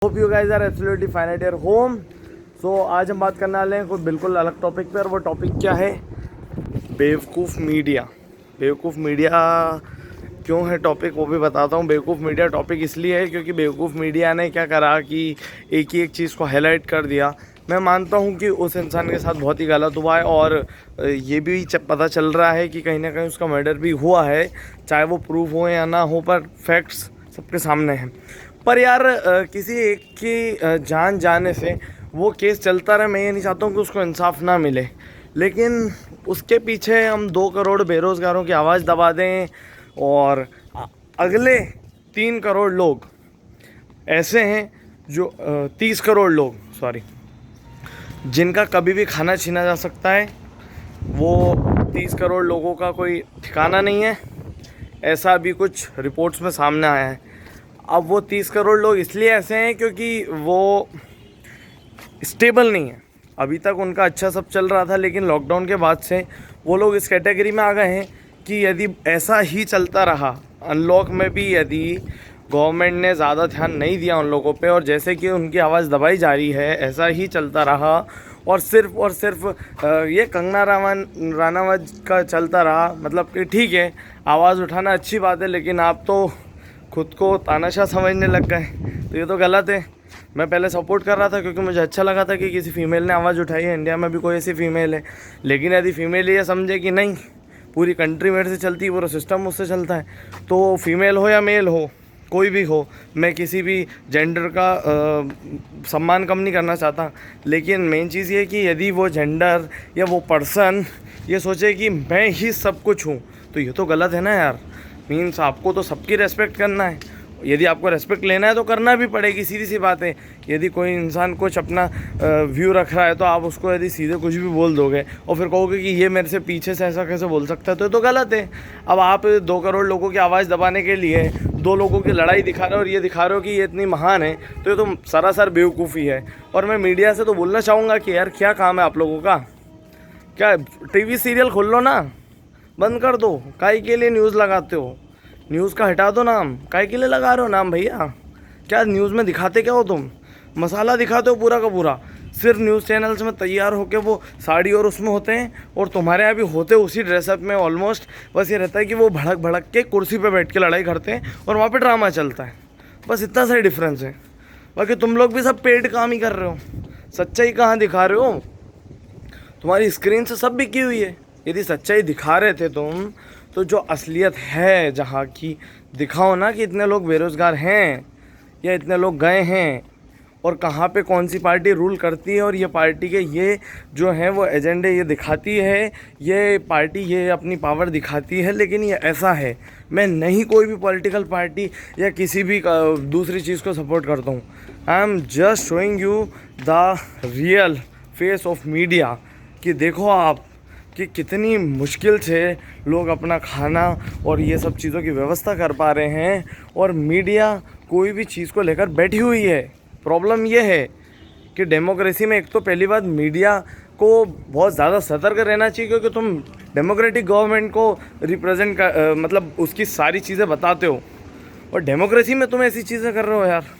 Hope you guys are absolutely fine at your home. So आज हम बात करने वाले हैं कुछ बिल्कुल अलग टॉपिक पे, और वो टॉपिक क्या है? बेवकूफ़ मीडिया। बेवकूफ़ मीडिया क्यों है टॉपिक, वो भी बताता हूँ। बेवकूफ़ मीडिया टॉपिक इसलिए है क्योंकि बेवकूफ़ मीडिया ने क्या करा कि एक ही एक चीज़ को हाईलाइट कर दिया। मैं मानता हूँ कि उस इंसान के साथ बहुत ही गलत हुआ है, और ये भी पता चल रहा है कि कहीं ना कहीं उसका मर्डर भी हुआ है, चाहे वो प्रूफ हो या ना हो, पर फैक्ट्स सबके सामने हैं। पर यार किसी एक की जान जाने से वो केस चलता रहे। मैं ये नहीं चाहता हूँ कि उसको इंसाफ ना मिले, लेकिन उसके पीछे हम 2 करोड़ बेरोज़गारों की आवाज़ दबा दें, और अगले 3 करोड़ लोग ऐसे हैं जो 30 करोड़ लोग जिनका कभी भी खाना छीना जा सकता है। वो 30 करोड़ लोगों का कोई ठिकाना नहीं है, ऐसा भी कुछ रिपोर्ट्स में सामने आया है। अब वो 30 करोड़ लोग इसलिए ऐसे हैं क्योंकि वो स्टेबल नहीं है। अभी तक उनका अच्छा सब चल रहा था, लेकिन लॉकडाउन के बाद से वो लोग इस कैटेगरी में आ गए हैं कि यदि ऐसा ही चलता रहा, अनलॉक में भी यदि गवर्नमेंट ने ज़्यादा ध्यान नहीं दिया उन लोगों पे, और जैसे कि उनकी आवाज़ दबाई जा रही है, ऐसा ही चलता रहा और सिर्फ ये कंगना राणावत का चलता रहा, मतलब कि ठीक है, आवाज़ उठाना अच्छी बात है, लेकिन आप तो खुद को तानाशाह समझने लग गए, तो ये तो गलत है। मैं पहले सपोर्ट कर रहा था क्योंकि मुझे अच्छा लगा था कि किसी फीमेल ने आवाज़ उठाई है, इंडिया में भी कोई ऐसी फीमेल है। लेकिन यदि फीमेल ये समझे कि नहीं, पूरी कंट्री मेरे से चलती है, पूरा सिस्टम मुझसे चलता है, तो फीमेल हो या मेल हो, कोई भी हो, मैं किसी भी जेंडर का सम्मान कम नहीं करना चाहता। लेकिन मेन चीज़ ये है कि यदि वो जेंडर या वो पर्सन ये सोचे कि मैं ही सब कुछ हूँ, तो ये तो गलत है ना यार। मीन्स आपको तो सबकी रेस्पेक्ट करना है, यदि आपको रेस्पेक्ट लेना है तो करना भी पड़ेगी, सीधी सी बात है। यदि कोई इंसान कुछ अपना व्यू रख रहा है, तो आप उसको यदि सीधे कुछ भी बोल दोगे और फिर कहोगे कि ये मेरे से पीछे से ऐसा कैसे बोल सकता है, तो ये तो गलत है। अब आप 2 करोड़ लोगों की आवाज़ दबाने के लिए 2 लोगों की लड़ाई दिखा रहे हो, और ये दिखा रहे हो कि ये इतनी महान है, तो ये तो सरासर बेवकूफ़ी है। और मैं मीडिया से तो बोलना चाहूँगा कि यार क्या काम है आप लोगों का? क्या टीवी सीरियल खोल लो ना, बंद कर दो। काहे के लिए न्यूज़ लगाते हो? न्यूज़ का हटा दो नाम, काहे के लिए लगा रहे हो नाम भैया? क्या न्यूज़ में दिखाते क्या हो तुम? मसाला दिखाते हो पूरा का पूरा। सिर्फ न्यूज़ चैनल्स में तैयार होके वो साड़ी और उसमें होते हैं, और तुम्हारे यहाँ भी होते उसी ड्रेसअप में ऑलमोस्ट। बस ये रहता है कि वो भड़क भड़क के कुर्सी पे बैठ के लड़ाई करते हैं और वहाँ पे ड्रामा चलता है, बस इतना सा ही डिफरेंस है। बाकी तुम लोग भी सब पेड काम ही कर रहे हो, सच्चाई कहाँ दिखा रहे हो? तुम्हारी स्क्रीन से सब बिकी हुई है। यदि सच्चाई दिखा रहे थे तुम, तो जो असलियत है जहाँ की दिखाओ ना, कि इतने लोग बेरोज़गार हैं या इतने लोग गए हैं, और कहाँ पे कौन सी पार्टी रूल करती है, और ये पार्टी के ये जो हैं वो एजेंडे ये दिखाती है, ये पार्टी ये अपनी पावर दिखाती है। लेकिन ये ऐसा है, मैं नहीं कोई भी पॉलिटिकल पार्टी या किसी भी दूसरी चीज़ को सपोर्ट करता हूँ। I am just showing you the real face of media, कि देखो आप कि कितनी मुश्किल से लोग अपना खाना और ये सब चीज़ों की व्यवस्था कर पा रहे हैं, और मीडिया कोई भी चीज़ को लेकर बैठी हुई है। प्रॉब्लम ये है कि डेमोक्रेसी में एक तो पहली बात, मीडिया को बहुत ज़्यादा सतर्क रहना चाहिए, क्योंकि तुम डेमोक्रेटिक गवर्नमेंट को रिप्रेजेंट कर मतलब उसकी सारी चीज़ें बताते हो, और डेमोक्रेसी में तुम ऐसी चीज़ें कर रहे हो यार।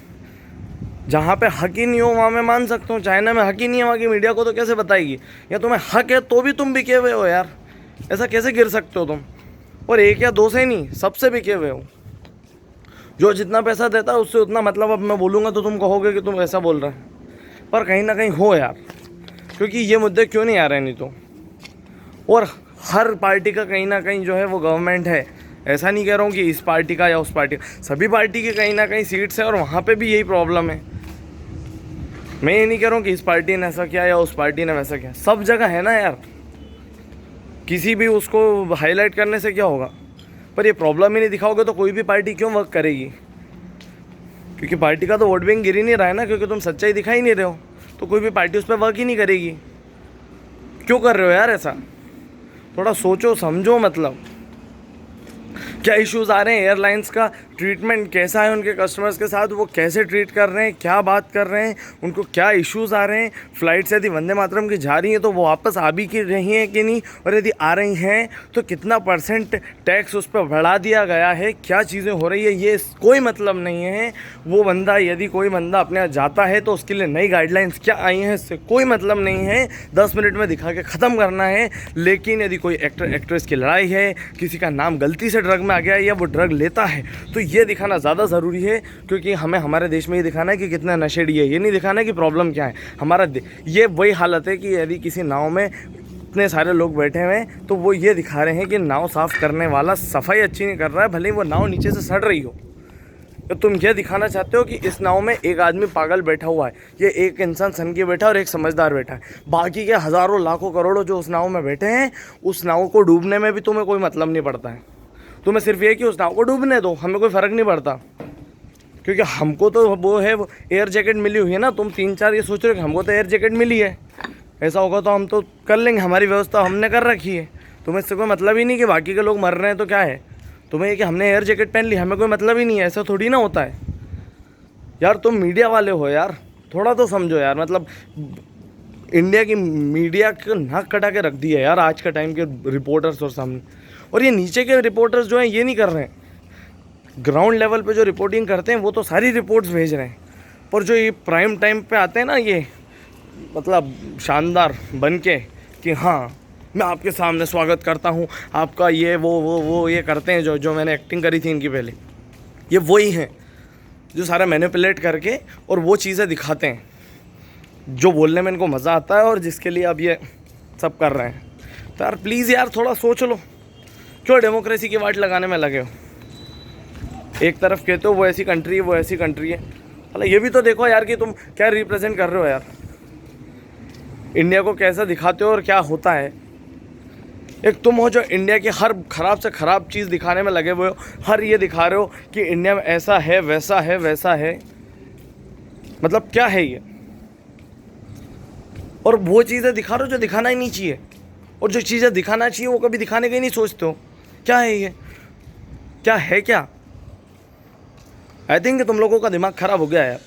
जहाँ पे हक ही नहीं हो वहाँ मैं मान सकता हूँ, चाइना में हक ही नहीं है, वहाँ की मीडिया को तो कैसे बताएगी? या तुम्हें हक है तो भी तुम बिके हुए हो यार, ऐसा कैसे गिर सकते हो तुम? और 1 या 2 से नहीं, सबसे बिके हुए हो। जो जितना पैसा देता है उससे उतना मतलब, अब मैं बोलूँगा तो तुम कहोगे कि तुम ऐसा बोल रहे हैं, पर कहीं ना कहीं हो यार, क्योंकि ये मुद्दे क्यों नहीं आ रहे नहीं तो। और हर पार्टी का कहीं ना कहीं जो है वो गवर्नमेंट है, ऐसा नहीं कह रहा हूँ कि इस पार्टी का या उस पार्टी का, सभी पार्टी के कहीं ना कहीं सीट्स हैं, और वहाँ पे भी यही प्रॉब्लम है। मैं ये नहीं कह रहा हूँ कि इस पार्टी ने ऐसा किया या उस पार्टी ने वैसा किया, सब जगह है ना यार। किसी भी उसको हाईलाइट करने से क्या होगा? पर ये प्रॉब्लम ही नहीं दिखाओगे तो कोई भी पार्टी क्यों वर्क करेगी? क्योंकि पार्टी का तो वोट बैंक गिर ही नहीं रहा है ना, क्योंकि तुम सच्चाई दिखा ही नहीं रहे हो, तो कोई भी पार्टी उस पर वर्क ही नहीं करेगी। क्यों कर रहे हो यार ऐसा? थोड़ा सोचो समझो। मतलब क्या इश्यूज़ आ रहे हैं एयरलाइंस का, ट्रीटमेंट कैसा है उनके कस्टमर्स के साथ, वो कैसे ट्रीट कर रहे हैं, क्या बात कर रहे हैं, उनको क्या इश्यूज़ आ रहे हैं। फ़्लाइट से यदि वंदे मातरम की जा रही हैं तो वो वापस आ भी की रही हैं कि नहीं, और यदि आ रही हैं तो कितना % टैक्स उस पर बढ़ा दिया गया है, क्या चीज़ें हो रही है, ये कोई मतलब नहीं है। वो बंदा, यदि कोई बंदा अपने यहाँ जाता है तो उसके लिए नई गाइडलाइंस क्या आई हैं इससे कोई मतलब नहीं है, 10 मिनट में दिखा के ख़त्म करना है। लेकिन यदि कोई एक्टर एक्ट्रेस की लड़ाई है, किसी का नाम गलती से ड्रग में आ गया है या वो ड्रग लेता है, तो ये दिखाना ज़्यादा ज़रूरी है, क्योंकि हमें हमारे देश में ये दिखाना है कि कितना नशेड़ी है, ये नहीं दिखाना है कि प्रॉब्लम क्या है। हमारा ये वही हालत है कि यदि किसी नाव में इतने सारे लोग बैठे हुए हैं तो वो ये दिखा रहे हैं कि नाव साफ़ करने वाला सफाई अच्छी नहीं कर रहा है, भले ही वो नाव नीचे से सड़ रही हो। तो तुम ये दिखाना चाहते हो कि इस नाव में एक आदमी पागल बैठा हुआ है, ये एक इंसान सनकी बैठा और एक समझदार बैठा है, बाकी के हज़ारों लाखों करोड़ों जो उस नाव में बैठे हैं, उस नाव को डूबने में भी तुम्हें कोई मतलब नहीं पड़ता है। तुम्हें सिर्फ ये कि उस नाव को डूबने दो, हमें कोई फ़र्क नहीं पड़ता, क्योंकि हमको तो वो है, वो एयर जैकेट मिली हुई है ना। तुम 3-4 ये सोच रहे हो कि हमको तो एयर जैकेट मिली है, ऐसा होगा तो हम तो कर लेंगे, हमारी व्यवस्था हमने कर रखी है। तुम्हें इससे कोई मतलब ही नहीं कि बाकी के लोग मर रहे हैं तो क्या है, तुम्हें ये कि हमने एयर जैकेट पहन ली, हमें कोई मतलब ही नहीं है, ऐसा थोड़ी ना होता है यार। तुम मीडिया वाले हो यार, थोड़ा तो समझो यार। मतलब इंडिया की मीडिया को नाक कटा के रख दिया है यार आज का टाइम के रिपोर्टर्स और सामने। और ये नीचे के रिपोर्टर्स जो हैं ये नहीं कर रहे हैं, ग्राउंड लेवल पे जो रिपोर्टिंग करते हैं वो तो सारी रिपोर्ट्स भेज रहे हैं, पर जो ये प्राइम टाइम पे आते हैं ना, ये मतलब शानदार बन के कि हाँ मैं आपके सामने स्वागत करता हूँ आपका, ये वो ये करते हैं, जो मैंने एक्टिंग करी थी इनकी पहले, ये वही हैं जो सारा मैनिपुलेट करके और वो चीज़ें दिखाते हैं जो बोलने में इनको मज़ा आता है और जिसके लिए अब ये सब कर रहे हैं। तो यार प्लीज़ यार थोड़ा सोच लो, क्यों डेमोक्रेसी की वाट लगाने में लगे हो। एक तरफ कहते हो वो ऐसी कंट्री है, वो ऐसी कंट्री है, मतलब ये भी तो देखो यार कि तुम क्या रिप्रेजेंट कर रहे हो यार, इंडिया को कैसा दिखाते हो और क्या होता है। एक तुम हो जो इंडिया की हर ख़राब से ख़राब चीज़ दिखाने में लगे हुए हो, हर ये दिखा रहे हो कि इंडिया में ऐसा है, वैसा है, वैसा है, मतलब क्या है ये। और वो चीज़ें दिखा रहे हो जो दिखाना ही नहीं चाहिए, और जो चीज़ें दिखाना चाहिए वो कभी दिखाने का ही नहीं सोचते हो। क्या है ये, क्या है क्या। आई थिंक तुम लोगों का दिमाग ख़राब हो गया है।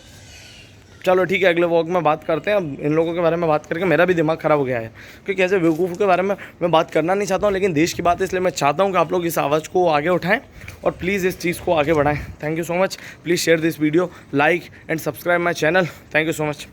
चलो ठीक है, अगले व्लॉग में बात करते हैं। अब इन लोगों के बारे में बात करके मेरा भी दिमाग ख़राब हो गया है, क्योंकि ऐसे बेवकूफ़ के बारे में मैं बात करना नहीं चाहता हूँ, लेकिन देश की बात है, इसलिए मैं चाहता हूँ कि आप लोग इस आवाज़ को आगे उठाएं और प्लीज़ इस चीज़ को आगे बढ़ाएं। Thank you so much. Please share this video, like and subscribe my channel. Thank you so much.